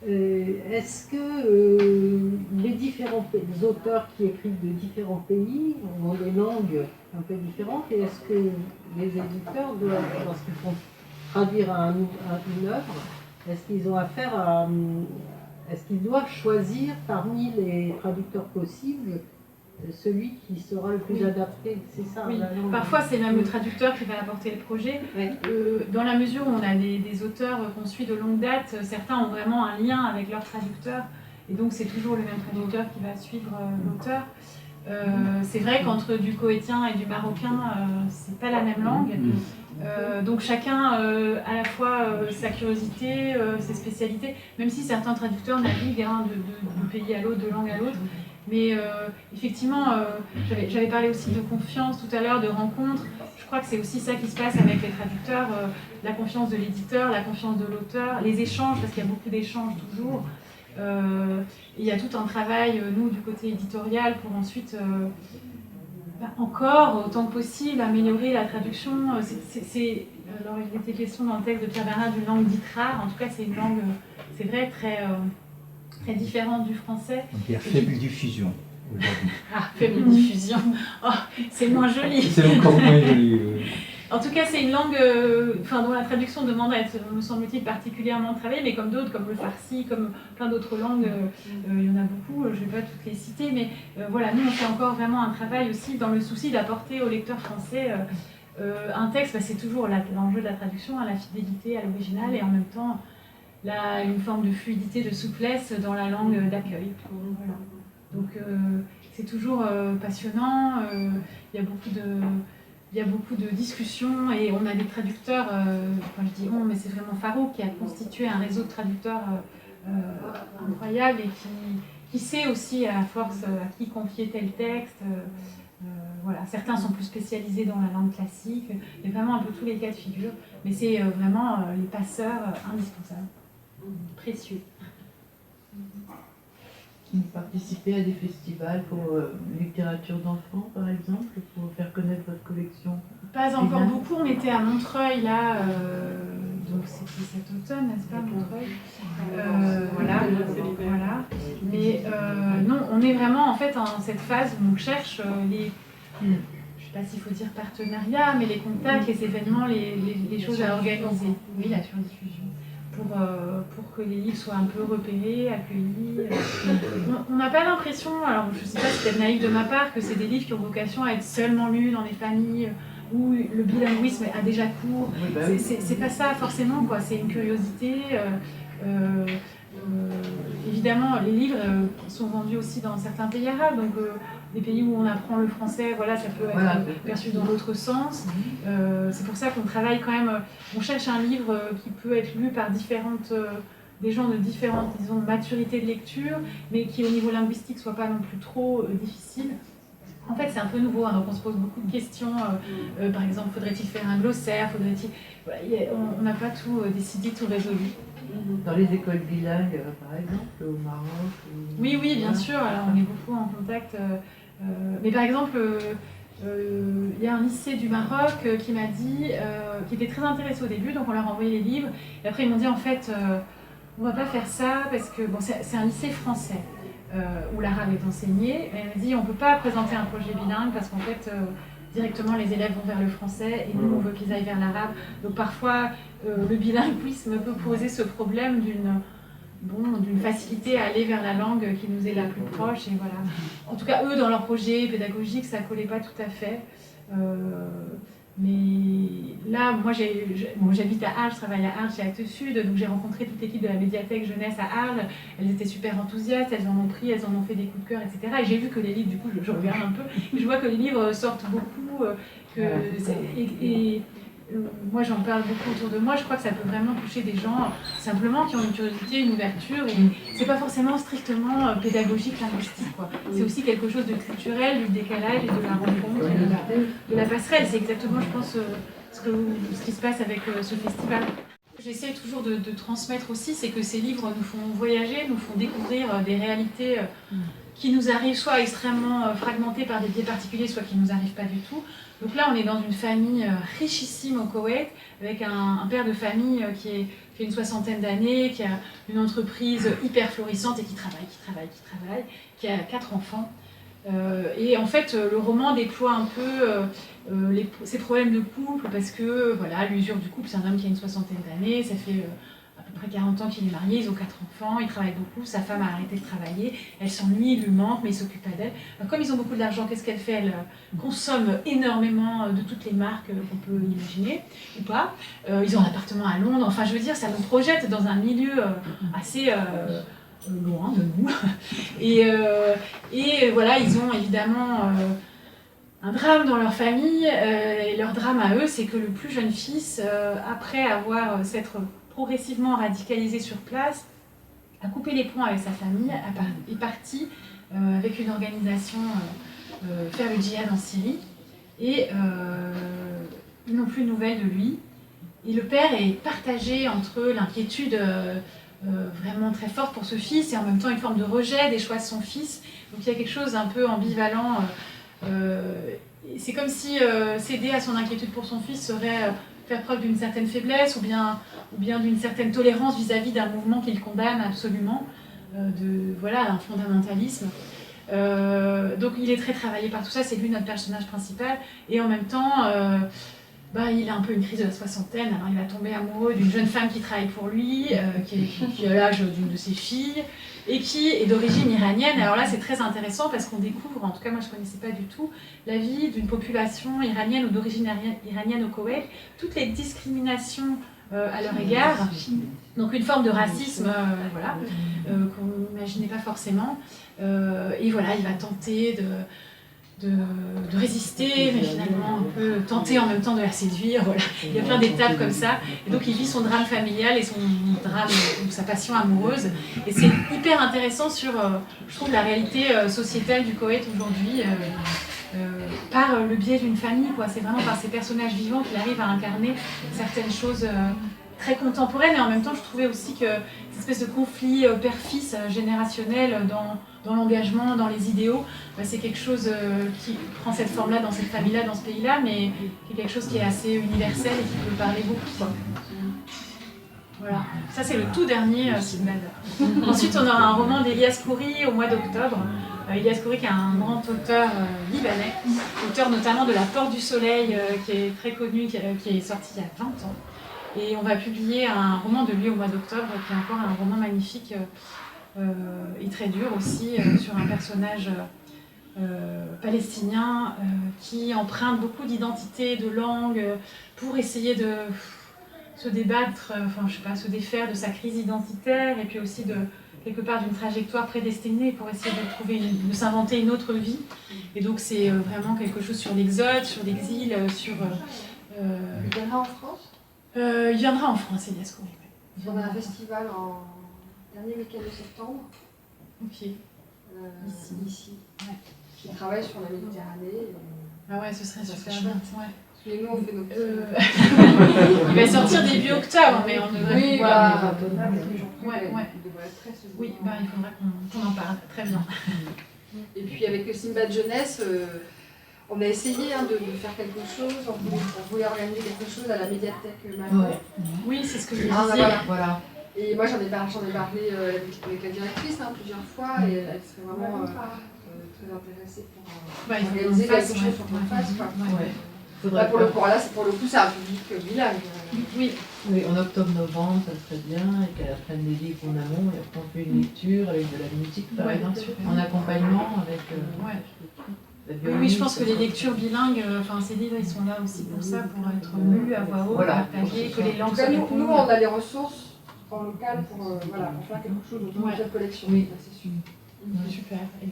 [SPEAKER 3] Est-ce que les différents auteurs qui écrivent de différents pays ont des langues un peu différentes, et est-ce que les éditeurs doivent, lorsqu'ils font traduire une œuvre, est-ce qu'ils ont affaire à... Est-ce qu'ils doivent choisir parmi les traducteurs possibles celui qui sera le plus adapté? C'est ça.
[SPEAKER 2] Oui. Parfois, c'est même le traducteur qui va apporter le projet. Oui. Dans la mesure où on a des auteurs qu'on suit de longue date, certains ont vraiment un lien avec leur traducteur, et donc c'est toujours le même traducteur qui va suivre l'auteur. C'est vrai qu'entre du koweïtien et du marocain, c'est pas la même langue. Donc chacun à la fois sa curiosité, ses spécialités, même si certains traducteurs naviguent de pays à l'autre, de langue à l'autre. Mais effectivement, j'avais parlé aussi de confiance tout à l'heure, de rencontre. Je crois que c'est aussi ça qui se passe avec les traducteurs, la confiance de l'éditeur, la confiance de l'auteur, les échanges, parce qu'il y a beaucoup d'échanges toujours. Il y a tout un travail, nous, du côté éditorial, pour ensuite, encore, autant que possible, améliorer la traduction. Alors, il était question dans le texte de Pierre Bernard d'une langue dite rare. En tout cas, c'est une langue, c'est vrai, très différente du français.
[SPEAKER 4] Donc il y a faible diffusion aujourd'hui.
[SPEAKER 2] Ah, faible diffusion. Oh, c'est moins joli.
[SPEAKER 4] C'est encore moins joli.
[SPEAKER 2] En tout cas, c'est une langue dont la traduction demande à être, me semble-t-il, particulièrement travaillée, mais comme d'autres, comme le farsi, comme plein d'autres langues, il y en a beaucoup, je ne vais pas toutes les citer, mais voilà, nous on fait encore vraiment un travail aussi dans le souci d'apporter au lecteur français un texte, c'est toujours l'enjeu de la traduction, à la fidélité à l'original, et en même temps une forme de fluidité, de souplesse dans la langue d'accueil. Voilà. Donc c'est toujours passionnant, il y a beaucoup de discussions et on a des traducteurs, quand je dis on, mais c'est vraiment Farouk qui a constitué un réseau de traducteurs incroyable et qui sait aussi à force à qui confier tel texte. Voilà. Certains sont plus spécialisés dans la langue classique, il y a vraiment un peu tous les cas de figure, mais c'est vraiment les passeurs indispensables, précieux.
[SPEAKER 5] Vous participez à des festivals pour littérature d'enfants, par exemple, pour faire connaître votre collection?
[SPEAKER 2] Pas encore beaucoup, on était à Montreuil, là, donc c'était cet automne, n'est-ce pas, Montreuil voilà. Mais non, on est vraiment en fait en cette phase où on cherche les... Je ne sais pas s'il faut dire partenariat, mais les contacts, les événements, les choses à organiser. Oui, la surdiffusion. Pour que les livres soient un peu repérés, accueillis. On n'a pas l'impression, alors je ne sais pas si c'est naïf de ma part, que c'est des livres qui ont vocation à être seulement lus dans les familles où le bilinguisme a déjà cours. C'est pas ça forcément, quoi. C'est une curiosité. Évidemment, les livres sont vendus aussi dans certains pays arabes, donc des pays où on apprend le français, voilà, ça peut être perçu dans l'autre sens. C'est pour ça qu'on travaille quand même, on cherche un livre qui peut être lu par des gens de différentes, disons, maturités de lecture, mais qui au niveau linguistique soit pas non plus trop difficile. En fait, c'est un peu nouveau, hein, donc on se pose beaucoup de questions. Par exemple, faudrait-il faire un glossaire, voilà, on n'a pas tout décidé, tout résolu.
[SPEAKER 5] Dans les écoles bilingues, par exemple, au Maroc
[SPEAKER 2] Oui, bien sûr, alors on est beaucoup en contact. Mais par exemple, il y a un lycée du Maroc qui m'a dit, qui était très intéressé au début, donc on leur a envoyé les livres. Et après, ils m'ont dit, en fait, on ne va pas faire ça, parce que bon, c'est un lycée français où l'arabe est enseigné. Et elle m'a dit, on ne peut pas présenter un projet bilingue, parce qu'en fait, directement, les élèves vont vers le français, et nous, on veut qu'ils aillent vers l'arabe. Donc parfois, le bilinguisme peut poser ce problème d'une facilité à aller vers la langue qui nous est la plus proche. Et voilà. En tout cas, eux, dans leur projet pédagogique, ça ne collait pas tout à fait. Mais là, moi, j'habite à Arles, je travaille à Arles, chez Actes Sud, donc j'ai rencontré toute l'équipe de la médiathèque jeunesse à Arles. Elles étaient super enthousiastes, elles en ont pris, elles en ont fait des coups de cœur, etc. Et j'ai vu que les livres, du coup, je regarde un peu, et je vois que les livres sortent beaucoup, moi j'en parle beaucoup autour de moi, je crois que ça peut vraiment toucher des gens simplement qui ont une curiosité, une ouverture, et c'est pas forcément strictement pédagogique, linguistique, quoi. C'est aussi quelque chose de culturel, du décalage et de la rencontre, et de la passerelle. C'est exactement, je pense, ce qui se passe avec ce festival. J'essaie toujours de transmettre aussi, c'est que ces livres nous font voyager, nous font découvrir des réalités qui nous arrivent soit extrêmement fragmentées par des biais particuliers, soit qui ne nous arrivent pas du tout. Donc là, on est dans une famille richissime au Koweït, avec un père de famille qui a une soixantaine d'années, qui a une entreprise hyper florissante et qui travaille, qui a 4 enfants. Et en fait, le roman déploie un peu ses problèmes de couple, parce que voilà, l'usure du couple, c'est un homme qui a une soixantaine d'années, ça fait à peu près 40 ans qu'il est marié, ils ont 4 enfants, il travaille beaucoup, sa femme a arrêté de travailler, elle s'ennuie, il lui manque, mais il s'occupe pas d'elle. Comme ils ont beaucoup d'argent, qu'est-ce qu'elle fait? Elle consomme énormément de toutes les marques qu'on peut imaginer, ou pas. Ils ont un appartement à Londres, enfin je veux dire, ça nous projette dans un milieu assez... loin de nous. Et voilà, ils ont évidemment un drame dans leur famille. Et leur drame à eux, c'est que le plus jeune fils, après s'être progressivement radicalisé sur place, a coupé les ponts avec sa famille, est parti avec une organisation faire le djihad en Syrie. Et ils n'ont plus de nouvelles de lui. Et le père est partagé entre l'inquiétude vraiment très forte pour ce fils et en même temps une forme de rejet des choix de son fils. Donc il y a quelque chose un peu ambivalent. C'est comme si céder à son inquiétude pour son fils serait faire preuve d'une certaine faiblesse ou bien d'une certaine tolérance vis-à-vis d'un mouvement qu'il condamne absolument, un fondamentalisme. Donc il est très travaillé par tout ça, c'est lui notre personnage principal, et en même temps il a un peu une crise de la soixantaine. Alors il va tomber amoureux d'une jeune femme qui travaille pour lui, qui a l'âge d'une de ses filles, et qui est d'origine iranienne. Alors là c'est très intéressant parce qu'on découvre, en tout cas moi je ne connaissais pas du tout, la vie d'une population iranienne ou d'origine iranienne au Koweït, toutes les discriminations à leur égard, donc une forme de racisme qu'on n'imaginait pas forcément. Et voilà, il va tenter de résister, mais finalement un peu tenter en même temps de la séduire. Voilà. Il y a plein d'étapes comme ça. Et donc il vit son drame familial et son drame, sa passion amoureuse. Et c'est hyper intéressant sur, je trouve, la réalité sociétale du Koweït aujourd'hui, par le biais d'une famille, quoi. C'est vraiment par ces personnages vivants qu'il arrive à incarner certaines choses très contemporaines. Et en même temps, je trouvais aussi que cette espèce de conflit père-fils générationnel dans l'engagement, dans les idéaux, c'est quelque chose qui prend cette forme-là dans cette famille-là, dans ce pays-là, mais qui est quelque chose qui est assez universel et qui peut parler beaucoup, quoi. Voilà, ça c'est le tout dernier Sinbad. Ensuite, on aura un roman d'Elias Khoury au mois d'octobre. Elias Khoury qui est un grand auteur libanais, auteur notamment de La Porte du Soleil, qui est très connu, qui est sorti il y a 20 ans. Et on va publier un roman de lui au mois d'octobre, qui est encore un roman magnifique et très dur aussi, sur un personnage palestinien qui emprunte beaucoup d'identité, de langue, pour essayer de se débattre, se défaire de sa crise identitaire, et puis aussi quelque part d'une trajectoire prédestinée pour essayer de s'inventer une autre vie. Et donc c'est vraiment quelque chose sur l'exode, sur l'exil, sur...
[SPEAKER 1] Il viendra en France ?
[SPEAKER 2] Il viendra en France, Elias Khoury.
[SPEAKER 1] On a un festival en dernier week-end de septembre.
[SPEAKER 2] Ok.
[SPEAKER 1] Ici. Ouais. Qui travaille sur la Méditerranée.
[SPEAKER 2] Ah ouais, ce serait super bien. Ouais.
[SPEAKER 1] Parce que nous, on fait nos
[SPEAKER 2] Il va sortir début octobre, mais on devrait pouvoir...
[SPEAKER 1] Il devrait être très souvent.
[SPEAKER 2] Oui, il faudra qu'on en parle. Très bien.
[SPEAKER 1] Et puis avec le Sinbad Jeunesse, on a essayé de faire quelque chose. On voulait organiser quelque chose à la médiathèque Malraux.
[SPEAKER 5] Ouais.
[SPEAKER 2] Oui, c'est ce que je disais.
[SPEAKER 5] Voilà.
[SPEAKER 1] Et moi, j'en ai parlé avec la directrice plusieurs fois, et elle serait vraiment très intéressée pour organiser quelque chose pour qu'on fasse. Pour le coup, c'est un public bilingue.
[SPEAKER 2] Oui.
[SPEAKER 5] Oui, en octobre-novembre, ça serait bien, et qu'elle apprenne les livres en amont, et après on fait une lecture avec de la musique, par exemple, en accompagnement avec la violon.
[SPEAKER 2] Oui, je pense que les lectures bilingues, ces livres, ils sont là aussi pour ça, pour être lus à voix haute, partagés, que les langues soient répondues.
[SPEAKER 1] Nous, on a les ressources en local pour faire quelque chose autour de cette collection.
[SPEAKER 5] Oui,
[SPEAKER 1] c'est sûr.
[SPEAKER 2] Super. Et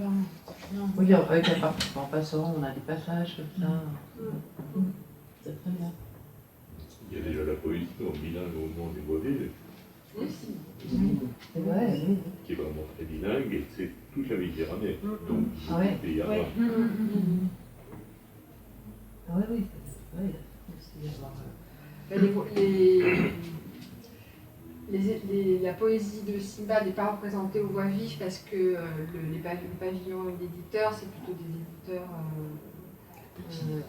[SPEAKER 5] oui, avec un participant passant, on a des passages comme ça. C'est très bien.
[SPEAKER 6] Il y a déjà la poésie en bilingue au moment des Boisvilles.
[SPEAKER 5] C'est vrai, oui.
[SPEAKER 6] Qui est vraiment très bilingue, et c'est toute la Méditerranée. Donc,
[SPEAKER 5] Ah ouais.
[SPEAKER 6] pays arabes.
[SPEAKER 5] Ah oui, oui.
[SPEAKER 1] La poésie de Sinbad n'est pas représentée aux voix vives parce que le pavillon d'éditeurs, c'est plutôt des éditeurs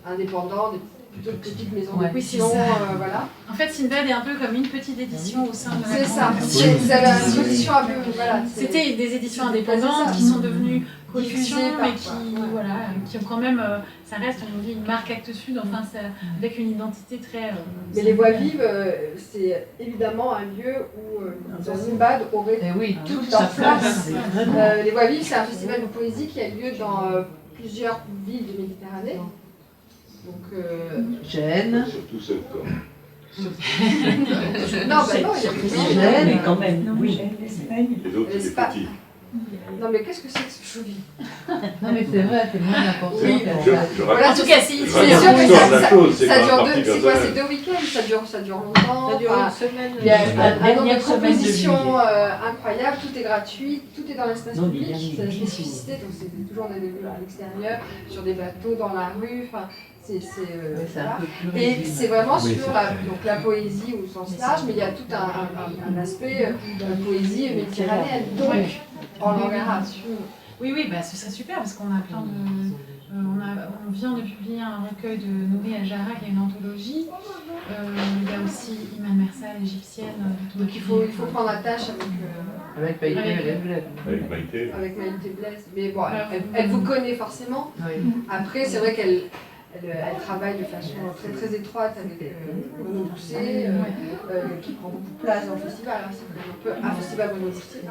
[SPEAKER 1] indépendants, plutôt de petites maisons d'édition. Voilà.
[SPEAKER 2] En fait, Sinbad est un peu comme une petite édition au sein de la
[SPEAKER 1] C'est ça. Vous avez une position un peu. Voilà,
[SPEAKER 2] c'était des éditions indépendantes qui sont devenues collections, mais qui ont quand même. Ça reste, on dit, une marque Actes Sud, avec une identité très.
[SPEAKER 1] Mais les voix vives, c'est évidemment un lieu où Sinbad aurait toute leur place. Les voix vives, c'est un festival de poésie qui a lieu dans plusieurs villes de Méditerranée. Donc,
[SPEAKER 5] Gênes.
[SPEAKER 6] Surtout seul corps.
[SPEAKER 1] non, il y a
[SPEAKER 5] Gênes,
[SPEAKER 3] quand même. Oui.
[SPEAKER 6] Les autres, c'est petit.
[SPEAKER 1] Non mais qu'est-ce que c'est que ce chouvi?
[SPEAKER 5] Non, mais c'est vrai, c'est moins important.
[SPEAKER 1] Oui,
[SPEAKER 2] En tout cas, si.
[SPEAKER 6] Je
[SPEAKER 1] C'est
[SPEAKER 6] raconte
[SPEAKER 1] sûr que
[SPEAKER 6] l'histoire de la
[SPEAKER 1] ça
[SPEAKER 6] chose, c'est pas
[SPEAKER 1] dure
[SPEAKER 6] un parti
[SPEAKER 1] c'est quoi, c'est
[SPEAKER 6] personnel.
[SPEAKER 1] 2 week-ends, ça dure longtemps.
[SPEAKER 3] Ça dure
[SPEAKER 1] Enfin,
[SPEAKER 3] une semaine.
[SPEAKER 1] il y a
[SPEAKER 5] La
[SPEAKER 1] un nombre de
[SPEAKER 5] dernière semaine de
[SPEAKER 1] propositions
[SPEAKER 5] juillet.
[SPEAKER 1] incroyables, tout est gratuit, tout est dans l'espace
[SPEAKER 3] Non,
[SPEAKER 1] public,
[SPEAKER 3] il y a
[SPEAKER 1] c'est la
[SPEAKER 3] des
[SPEAKER 1] spécificité, donc c'est toujours des débuts à l'extérieur, sur des bateaux, dans la rue, enfin,
[SPEAKER 5] Ouais, c'est un
[SPEAKER 1] voilà.
[SPEAKER 5] peu plus
[SPEAKER 1] Et
[SPEAKER 5] réduit,
[SPEAKER 1] c'est vraiment
[SPEAKER 4] Oui,
[SPEAKER 1] sur
[SPEAKER 4] c'est
[SPEAKER 1] la,
[SPEAKER 4] très-
[SPEAKER 1] donc la poésie au sens large, mais il y a tout un aspect de poésie méditerranéenne, donc en langue arabe.
[SPEAKER 2] Oui, oui, bah, ce serait super parce qu'on a plein de. On vient de publier un recueil de Nouri El-Jarrah qui est une anthologie. Il y a aussi Iman Mersal, égyptienne.
[SPEAKER 1] Donc il faut prendre attache
[SPEAKER 5] Avec Païté
[SPEAKER 2] Avec-
[SPEAKER 5] et Bled.
[SPEAKER 6] Avec Maïté.
[SPEAKER 1] avec Maïté Blaise. Mais bon, elle vous connaît forcément.
[SPEAKER 5] Oui.
[SPEAKER 1] Après, c'est vrai qu'elle travaille de façon très très étroite avec Bruno Doucet, qui prend beaucoup de place dans le festival. Hein. C'est un peu un festival Bruno Doucet.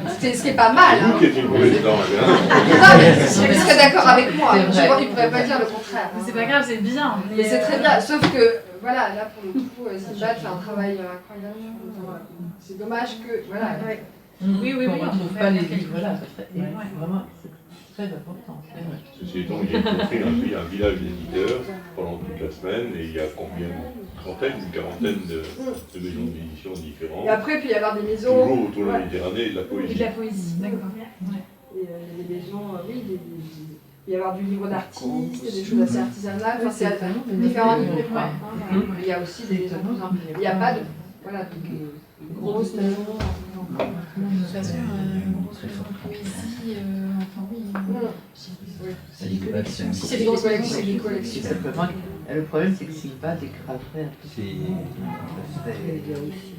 [SPEAKER 1] Ce qui est pas mal.
[SPEAKER 6] Vous
[SPEAKER 1] Hein.
[SPEAKER 6] qui êtes une mauvaise dame, hein.
[SPEAKER 1] Non, mais tu serais d'accord avec moi.
[SPEAKER 5] C'est vrai.
[SPEAKER 1] Il ne pourrait pas dire le contraire.
[SPEAKER 2] Mais
[SPEAKER 1] Hein.
[SPEAKER 2] c'est pas grave, c'est bien.
[SPEAKER 1] Mais c'est très bien. Sauf que, voilà, là pour le coup, Sinbad fait un travail incroyable. C'est dommage que, voilà.
[SPEAKER 2] Oui, oui,
[SPEAKER 5] On
[SPEAKER 2] oui,
[SPEAKER 5] ne
[SPEAKER 2] on
[SPEAKER 5] retrouve
[SPEAKER 2] peut
[SPEAKER 5] pas
[SPEAKER 2] faire
[SPEAKER 5] les
[SPEAKER 2] quelque
[SPEAKER 5] livres, voilà,
[SPEAKER 2] chose.
[SPEAKER 5] c'est très, vraiment, c'est très important. C'est vrai.
[SPEAKER 6] Ceci étant, il y a construit un village d'éditeurs pendant toute la semaine et il y a combien? Une quarantaine de maisons d'édition différentes.
[SPEAKER 1] Et après, puis il y avoir des maisons.
[SPEAKER 6] Toujours autour de la Méditerranée et de la
[SPEAKER 2] Et de
[SPEAKER 6] poésie.
[SPEAKER 2] la poésie, d'accord. Ouais.
[SPEAKER 1] Et il y a des maisons, oui, il y a avoir du livre d'artistes, des choses assez artisanales, enfin, c'est différents niveaux.
[SPEAKER 5] Ouais.
[SPEAKER 1] Hein. Il y a aussi des maisons, il n'y a pas de, voilà, de grosses maisons.
[SPEAKER 2] De toute façon, grosse maison de poésie, enfin oui.
[SPEAKER 4] C'est des collections.
[SPEAKER 2] Si c'est des
[SPEAKER 1] Des
[SPEAKER 2] grosses maisons,
[SPEAKER 1] collections,
[SPEAKER 2] c'est
[SPEAKER 1] des
[SPEAKER 2] des
[SPEAKER 1] collections.
[SPEAKER 5] Simplement, le problème, c'est que Silva dégraderait un peu.
[SPEAKER 4] C'est.
[SPEAKER 3] Il y a aussi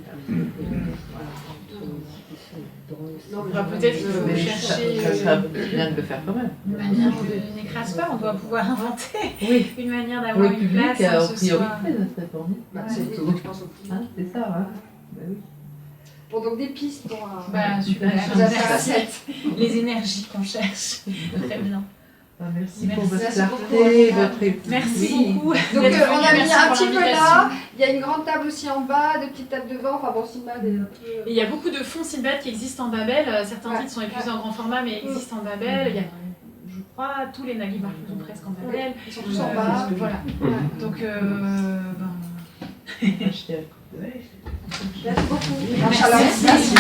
[SPEAKER 1] Non,
[SPEAKER 2] Enfin, peut-être qu'il faut
[SPEAKER 5] Mais
[SPEAKER 2] chercher
[SPEAKER 5] ça serait bien de le faire quand même.
[SPEAKER 2] une manière de n'écrase pas, on doit pouvoir inventer
[SPEAKER 5] Oui,
[SPEAKER 2] une manière
[SPEAKER 5] pour
[SPEAKER 2] d'avoir
[SPEAKER 5] le
[SPEAKER 2] une
[SPEAKER 5] public,
[SPEAKER 2] place sans
[SPEAKER 5] en
[SPEAKER 2] que ce soit...
[SPEAKER 5] priorité, ça serait pour nous.
[SPEAKER 1] Bah, c'est je pense au plus.
[SPEAKER 5] Hein, c'est ça, hein. Bah oui.
[SPEAKER 1] Bon, donc des pistes pour
[SPEAKER 2] Bah, super.
[SPEAKER 1] vous avez fait un
[SPEAKER 2] Merci.
[SPEAKER 1] set.
[SPEAKER 2] Les énergies qu'on cherche. Très bien.
[SPEAKER 5] Ah, merci
[SPEAKER 2] Merci.
[SPEAKER 5] pour votre
[SPEAKER 1] Merci
[SPEAKER 5] clarté,
[SPEAKER 1] beaucoup.
[SPEAKER 5] votre écoute.
[SPEAKER 2] Merci
[SPEAKER 5] Oui.
[SPEAKER 2] beaucoup.
[SPEAKER 1] Donc
[SPEAKER 2] d'être
[SPEAKER 1] on a
[SPEAKER 2] venu.
[SPEAKER 1] mis
[SPEAKER 2] Merci
[SPEAKER 1] un
[SPEAKER 2] pour
[SPEAKER 1] petit peu
[SPEAKER 2] l'invitation.
[SPEAKER 1] là, il y a une grande table aussi en bas, des petites tables devant, enfin bon, Sinbad est un peu...
[SPEAKER 2] Et il y a beaucoup de fonds Sinbad qui existent en Babel. Certains
[SPEAKER 1] Ouais.
[SPEAKER 2] titres sont épuisés en grand format, mais existent en Babel. Il y a, je crois, tous les Nagui Mahfouz sont presque en Babel.
[SPEAKER 1] Ils sont tous en bas.
[SPEAKER 2] Voilà.
[SPEAKER 1] Ouais.
[SPEAKER 2] Donc,
[SPEAKER 5] Je t'ai raconté.
[SPEAKER 1] Merci beaucoup.
[SPEAKER 2] Merci.
[SPEAKER 1] Inch'Allah.
[SPEAKER 2] Merci.
[SPEAKER 1] Merci.